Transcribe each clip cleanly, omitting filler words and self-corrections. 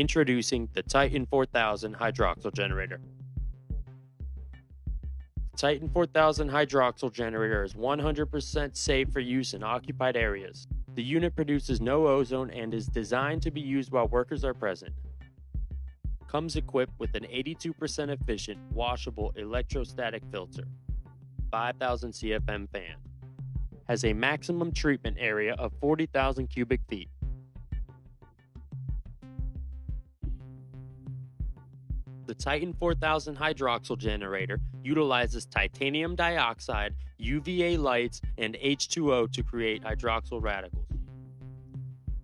Introducing the Titan 4000 Hydroxyl Generator. The Titan 4000 Hydroxyl Generator is 100% safe for use in occupied areas. The unit produces no ozone and is designed to be used while workers are present. Comes equipped with an 82% efficient, washable electrostatic filter, 5,000 CFM fan. Has a maximum treatment area of 40,000 cubic feet. The Titan 4000 Hydroxyl Generator utilizes titanium dioxide, UVA lights, and H2O to create hydroxyl radicals.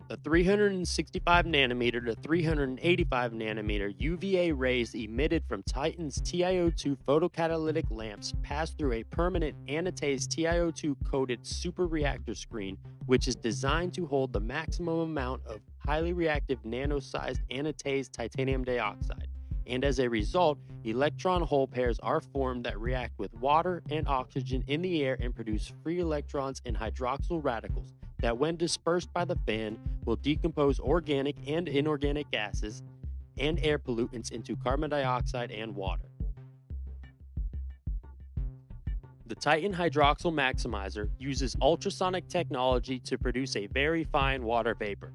The 365 nanometer to 385 nanometer UVA rays emitted from Titan's TiO2 photocatalytic lamps pass through a permanent anatase TiO2 coated super reactor screen, which is designed to hold the maximum amount of highly reactive nano-sized anatase titanium dioxide. And as a result, electron hole pairs are formed that react with water and oxygen in the air and produce free electrons and hydroxyl radicals that, when dispersed by the fan, will decompose organic and inorganic gases and air pollutants into carbon dioxide and water. The Titan Hydroxyl Maximizer uses ultrasonic technology to produce a very fine water vapor.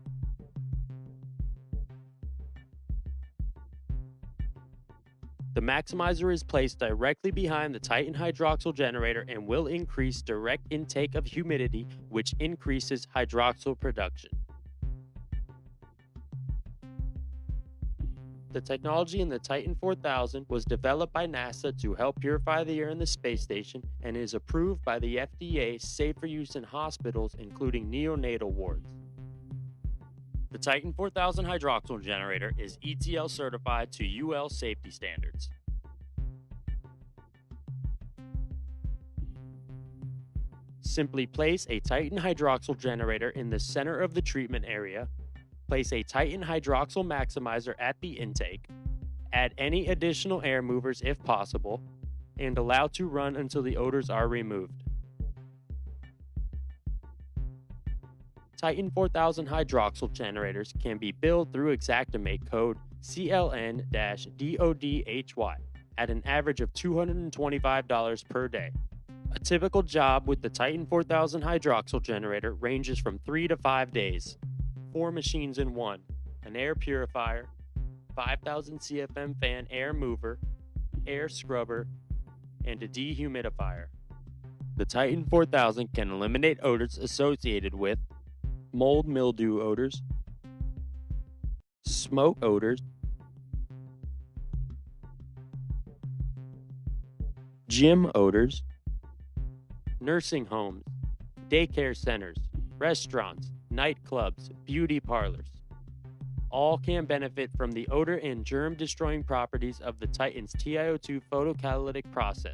The maximizer is placed directly behind the Titan Hydroxyl Generator and will increase direct intake of humidity, which increases hydroxyl production. The technology in the Titan 4000 was developed by NASA to help purify the air in the space station and is approved by the FDA safe for use in hospitals, including neonatal wards. The Titan 4000 Hydroxyl Generator is ETL certified to UL safety standards. Simply place a Titan Hydroxyl Generator in the center of the treatment area, place a Titan Hydroxyl Maximizer at the intake, add any additional air movers if possible, and allow to run until the odors are removed. Titan 4000 hydroxyl generators can be billed through Xactimate code CLN-DODHY at an average of $225 per day. A typical job with the Titan 4000 hydroxyl generator ranges from 3 to 5 days. 4 machines in one: an air purifier, 5,000 CFM fan air mover, air scrubber, and a dehumidifier. The Titan 4000 can eliminate odors associated with mold mildew odors, smoke odors, gym odors, nursing homes, daycare centers, restaurants, nightclubs, beauty parlors. All can benefit from the odor and germ-destroying properties of the Titan's TiO2 photocatalytic process.